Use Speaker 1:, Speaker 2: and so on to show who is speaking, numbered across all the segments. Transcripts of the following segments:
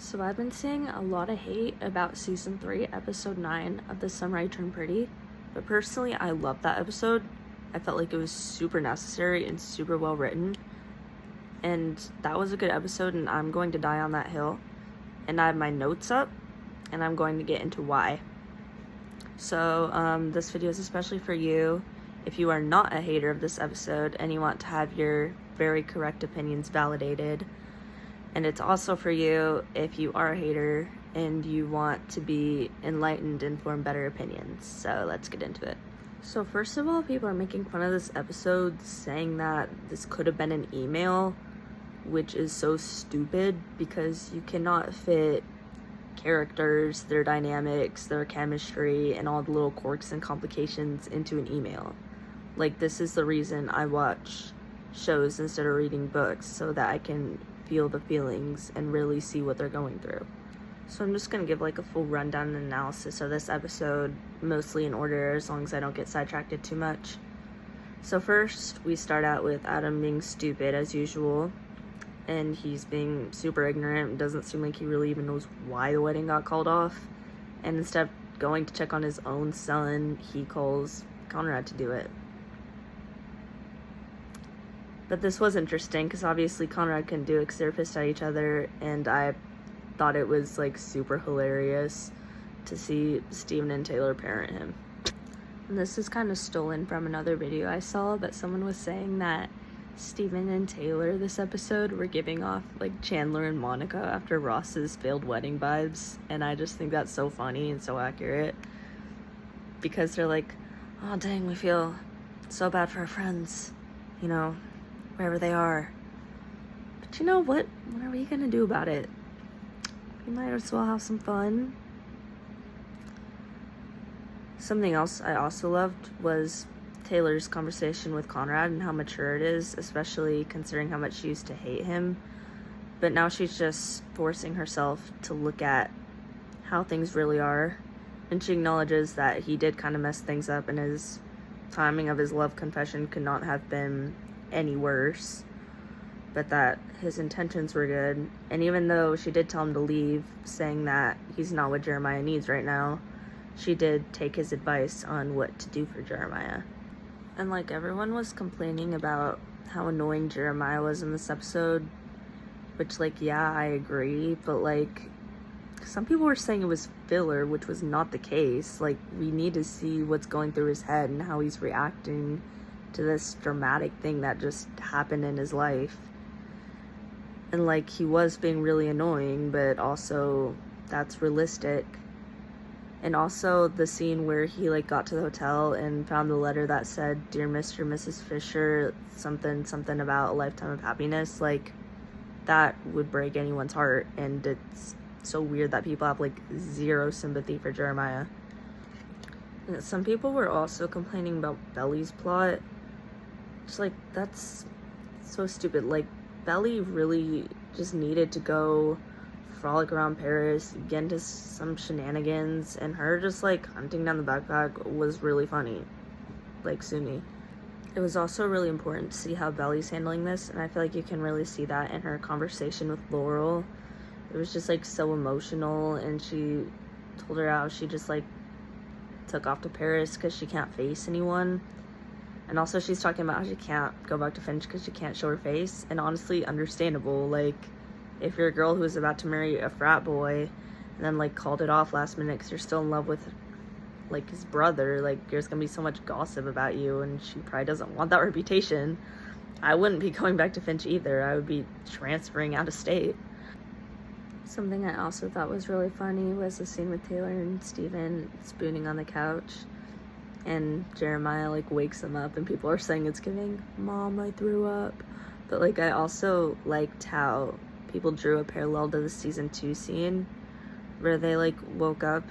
Speaker 1: So I've been seeing a lot of hate about season 3, episode 9 of The Samurai Turned Pretty, but personally I love that episode. I felt like it was super necessary and super well written, and that was a good episode, and I'm going to die on that hill. And I have my notes up, and I'm going to get into why. So this video is especially for you if you are not a hater of this episode and you want to have your very correct opinions validated. And it's also for you if you are a hater and you want to be enlightened and form better opinions. So let's get into it. So first of all, people are making fun of this episode, saying that this could have been an email, which is so stupid because you cannot fit characters, their dynamics, their chemistry, and all the little quirks and complications into an email. Like, this is the reason I watch shows instead of reading books, so that I can feel the feelings and really see what they're going through. So I'm just gonna give like a full rundown and analysis of this episode, mostly in order as long as I don't get sidetracked too much. So first, we start out with Adam being stupid as usual, and he's being super ignorant. It doesn't seem like he really even knows why the wedding got called off, and instead of going to check on his own son, he calls Conrad to do it. But this was interesting because obviously Conrad couldn't do it because they were pissed at each other, and I thought it was like super hilarious to see Steven and Taylor parent him. And this is kind of stolen from another video I saw, but someone was saying that Steven and Taylor this episode were giving off like Chandler and Monica after Ross's failed wedding vibes, and I just think that's so funny and so accurate because they're like, oh dang, we feel so bad for our friends, you know, wherever they are. But you know what are we gonna do about it? We might as well have some fun. Something else I also loved was Taylor's conversation with Conrad and how mature it is, especially considering how much she used to hate him. But now she's just forcing herself to look at how things really are, and she acknowledges that he did kind of mess things up, and his timing of his love confession could not have been any worse, but that his intentions were good. And even though she did tell him to leave, saying that he's not what Jeremiah needs right now, she did take his advice on what to do for Jeremiah. And like, everyone was complaining about how annoying Jeremiah was in this episode, which like, yeah, I agree, but like, some people were saying it was filler, which was not the case. Like, we need to see what's going through his head and how he's reacting to this dramatic thing that just happened in his life. And like, he was being really annoying, but also that's realistic. And also the scene where he like got to the hotel and found the letter that said, "Dear Mr. and Mrs. Fisher, something about a lifetime of happiness," like, that would break anyone's heart. And it's so weird that people have like zero sympathy for Jeremiah. And some people were also complaining about Belly's plot. It's like, that's so stupid. Like, Belly really just needed to go frolic around Paris, get into some shenanigans, and her just like hunting down the backpack was really funny, like Sumi. It was also really important to see how Belly's handling this, and I feel like you can really see that in her conversation with Laurel. It was just like so emotional, and she told her how she just like took off to Paris because she can't face anyone. And also she's talking about how she can't go back to Finch because she can't show her face. And honestly, understandable. Like, if you're a girl who's about to marry a frat boy and then like called it off last minute because you're still in love with like his brother, like, there's gonna be so much gossip about you, and she probably doesn't want that reputation. I wouldn't be going back to Finch either. I would be transferring out of state. Something I also thought was really funny was the scene with Taylor and Steven spooning on the couch, and Jeremiah like wakes them up, and people are saying it's giving "Mom, I threw up." But like, I also liked how people drew a parallel to the season 2 scene where they like woke up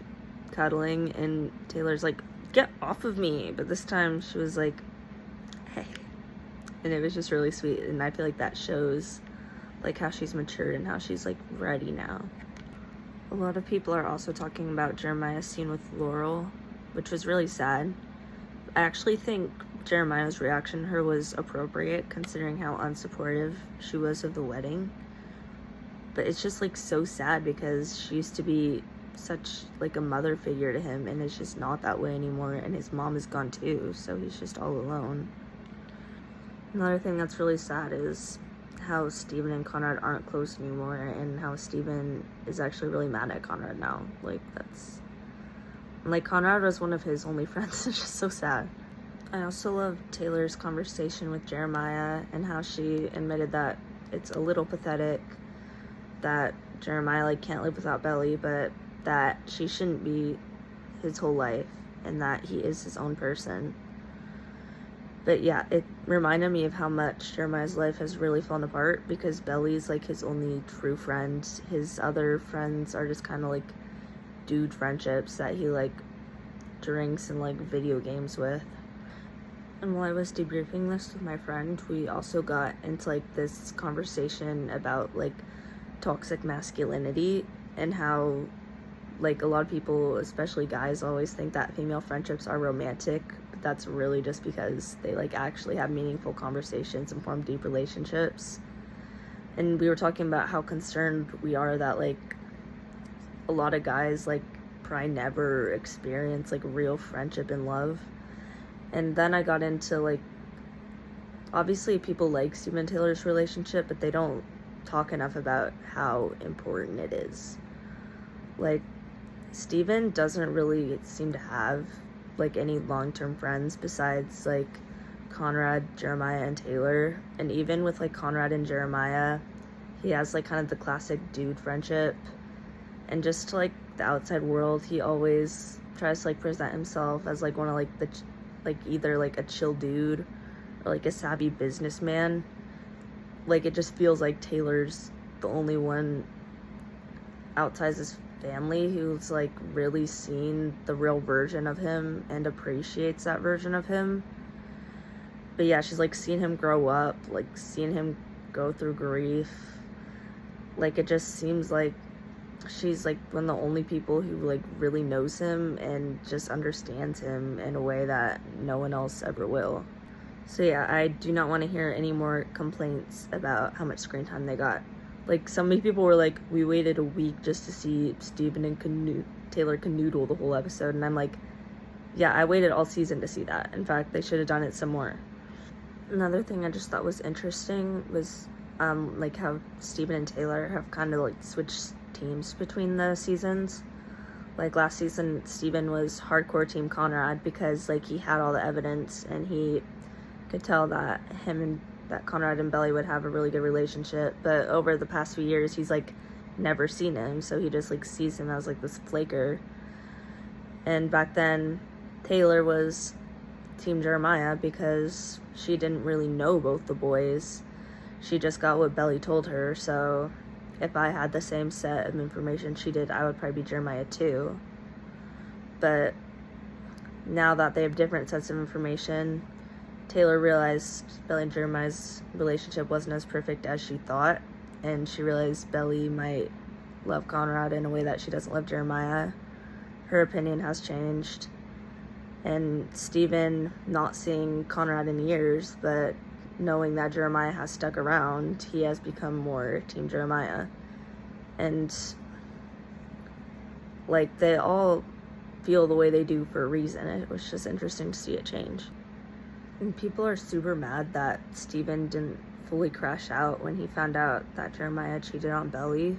Speaker 1: cuddling, and Taylor's like, "Get off of me," but this time she was like, "Hey," and it was just really sweet. And I feel like that shows like how she's matured and how she's like ready now. A lot of people are also talking about Jeremiah's scene with Laurel, which was really sad. I actually think Jeremiah's reaction to her was appropriate considering how unsupportive she was of the wedding. But it's just like so sad because she used to be such like a mother figure to him, and it's just not that way anymore, and his mom is gone too, so he's just all alone. Another thing that's really sad is how Steven and Conrad aren't close anymore, and how Steven is actually really mad at Conrad now. Like Conrad was one of his only friends. It's just so sad. I also love Taylor's conversation with Jeremiah and how she admitted that it's a little pathetic that Jeremiah like can't live without Belly, but that she shouldn't be his whole life and that he is his own person. But yeah, it reminded me of how much Jeremiah's life has really fallen apart because Belly's like his only true friend. His other friends are just kind of like dude friendships that he like drinks and like video games with. And while I was debriefing this with my friend, we also got into like this conversation about like toxic masculinity and how like a lot of people, especially guys, always think that female friendships are romantic, but that's really just because they like actually have meaningful conversations and form deep relationships. And we were talking about how concerned we are that like a lot of guys like probably never experience like real friendship and love. And then I got into like, obviously people like Steven and Taylor's relationship, but they don't talk enough about how important it is. Like, Steven doesn't really seem to have like any long-term friends besides like Conrad, Jeremiah, and Taylor. And even with like Conrad and Jeremiah, he has like kind of the classic dude friendship. And just to like the outside world, he always tries to like present himself as like one of like the like either like a chill dude or like a savvy businessman. Like it just feels like Taylor's the only one outside his family who's like really seen the real version of him and appreciates that version of him. But yeah, she's like seen him grow up, like seen him go through grief. Like it just seems like she's like one of the only people who like really knows him and just understands him in a way that no one else ever will. So yeah, I do not want to hear any more complaints about how much screen time they got. Like so many people were like, we waited a week just to see Steven and Taylor canoodle the whole episode, and I'm like, yeah, I waited all season to see that. In fact, they should have done it some more. Another thing I just thought was interesting was like how Steven and Taylor have kind of like switched teams between the seasons. Like last season, Steven was hardcore team Conrad because like he had all the evidence and he could tell that that Conrad and Belly would have a really good relationship. But over the past few years, he's like never seen him, so he just like sees him as like this flaker. And back then, Taylor was team Jeremiah because she didn't really know both the boys. She just got what Belly told her, so if I had the same set of information she did, I would probably be Jeremiah too. But now that they have different sets of information, Taylor realized Belly and Jeremiah's relationship wasn't as perfect as she thought, and she realized Belly might love Conrad in a way that she doesn't love Jeremiah. Her opinion has changed, and Steven, not seeing Conrad in years, but knowing that Jeremiah has stuck around, he has become more team Jeremiah. And like they all feel the way they do for a reason. It was just interesting to see it change. And people are super mad that Steven didn't fully crash out when he found out that Jeremiah cheated on Belly.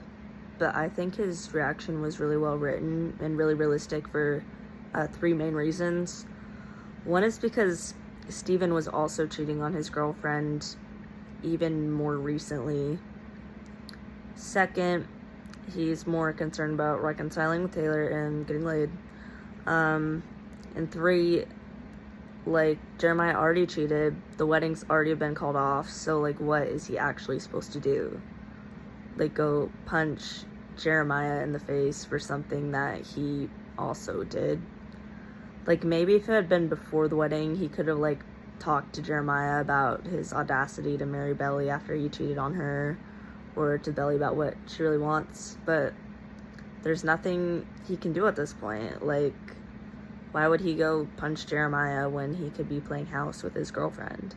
Speaker 1: But I think his reaction was really well written and really realistic for 3 main reasons. One is because Steven was also cheating on his girlfriend even more recently. Second, he's more concerned about reconciling with Taylor and getting laid. And 3, like, Jeremiah already cheated, the wedding's already been called off, so like what is he actually supposed to do? Like go punch Jeremiah in the face for something that he also did? Like maybe if it had been before the wedding, he could have like talked to Jeremiah about his audacity to marry Belly after he cheated on her, or to Belly about what she really wants. But there's nothing he can do at this point. Like, why would he go punch Jeremiah when he could be playing house with his girlfriend?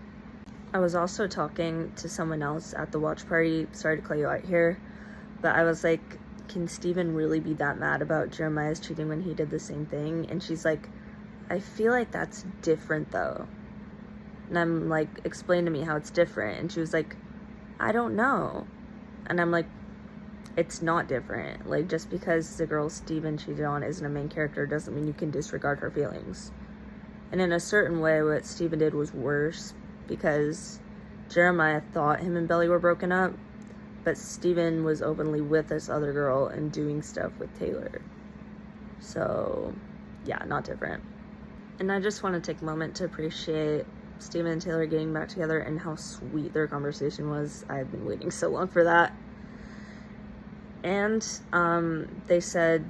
Speaker 1: I was also talking to someone else at the watch party. Sorry to call you out here, But I was like, can Steven really be that mad about Jeremiah's cheating when he did the same thing? And she's like, I feel like that's different though. And I'm like, explain to me how it's different. And she was like, I don't know. And I'm like, it's not different. Like, just because the girl Steven cheated on isn't a main character doesn't mean you can disregard her feelings. And in a certain way, what Steven did was worse, because Jeremiah thought him and Belly were broken up, but Steven was openly with this other girl and doing stuff with Taylor. So, yeah, not different. And I just want to take a moment to appreciate Steven and Taylor getting back together and how sweet their conversation was. I've been waiting so long for that. And they said,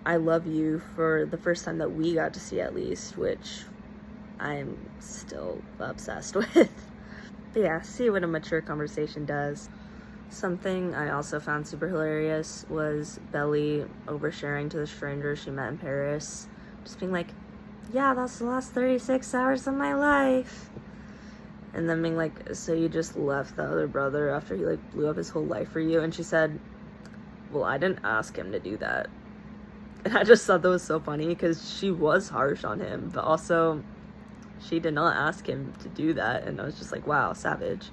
Speaker 1: I love you, for the first time that we got to see, at least, which I'm still obsessed with. But yeah, see what a mature conversation does. Something I also found super hilarious was Belly oversharing to the stranger she met in Paris. Just being like, yeah, that's the last 36 hours of my life. And then being like, so you just left the other brother after he like blew up his whole life for you? And she said, well, I didn't ask him to do that. And I just thought that was so funny, because she was harsh on him, but also she did not ask him to do that. And I was just like, wow, savage.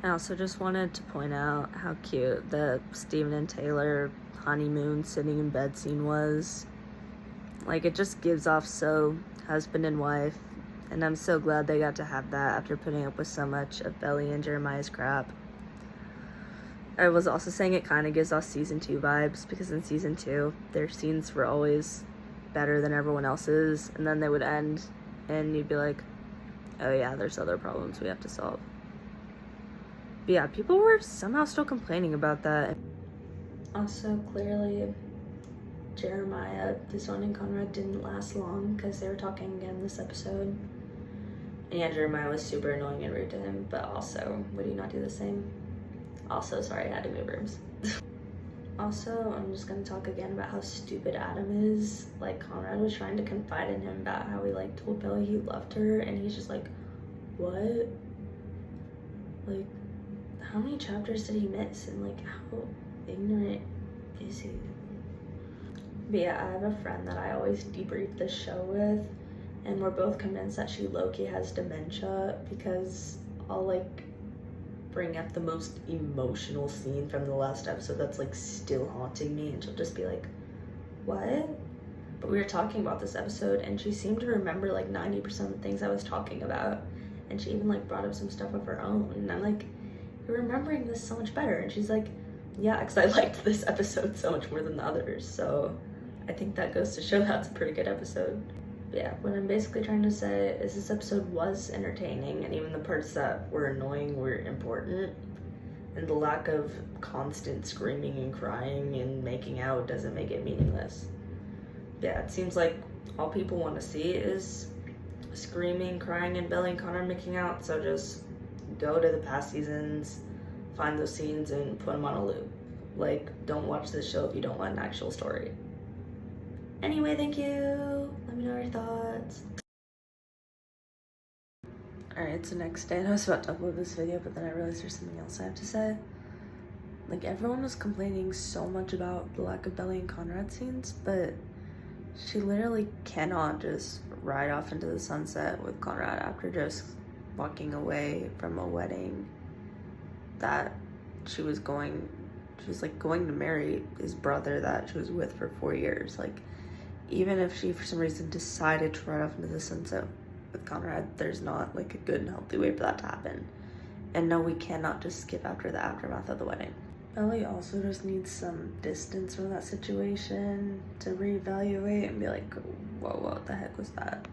Speaker 1: I also just wanted to point out how cute the Steven and Taylor honeymoon sitting in bed scene was. Like, it just gives off so husband and wife, and I'm so glad they got to have that after putting up with so much of Belly and Jeremiah's crap. I was also saying it kind of gives off season 2 vibes, because in season 2 their scenes were always better than everyone else's, and then they would end and you'd be like, oh yeah, there's other problems we have to solve. But yeah, people were somehow still complaining about that. Also, clearly Jeremiah disowning Conrad didn't last long, because they were talking again this episode. And yeah, Jeremiah was super annoying and rude to him, but also, would he not do the same? Also, sorry, I had to move rooms. Also, I'm just gonna talk again about how stupid Adam is. Like, Conrad was trying to confide in him about how he like told Belly he loved her, and he's just like, what? Like, how many chapters did he miss? And like, how ignorant is he? But yeah, I have a friend that I always debrief this show with, and we're both convinced that she low-key has dementia, because I'll like bring up the most emotional scene from the last episode that's like still haunting me, and she'll just be like, what? But we were talking about this episode, and she seemed to remember like 90% of the things I was talking about, and she even like brought up some stuff of her own, and I'm like, you're remembering this so much better. And she's like, yeah, because I liked this episode so much more than the others, so I think that goes to show that's a pretty good episode. But yeah, what I'm basically trying to say is this episode was entertaining, and even the parts that were annoying were important, and the lack of constant screaming and crying and making out doesn't make it meaningless. But yeah, it seems like all people want to see is screaming, crying, and Belly and Connor making out, so just go to the past seasons, find those scenes, and put them on a loop. Like, don't watch this show if you don't want an actual story. Anyway, thank you. Let me know your thoughts. Alright, it's the next day, and I was about to upload this video, but then I realized there's something else I have to say. Like, everyone was complaining so much about the lack of Belly and Conrad scenes, but she literally cannot just ride off into the sunset with Conrad after just walking away from a wedding that she was like going to marry his brother that she was with for 4 years. Like, even if she for some reason decided to ride off into the sunset with Conrad, there's not like a good and healthy way for that to happen. And no, we cannot just skip after the aftermath of the wedding. Belly also just needs some distance from that situation to reevaluate and be like, whoa, what the heck was that?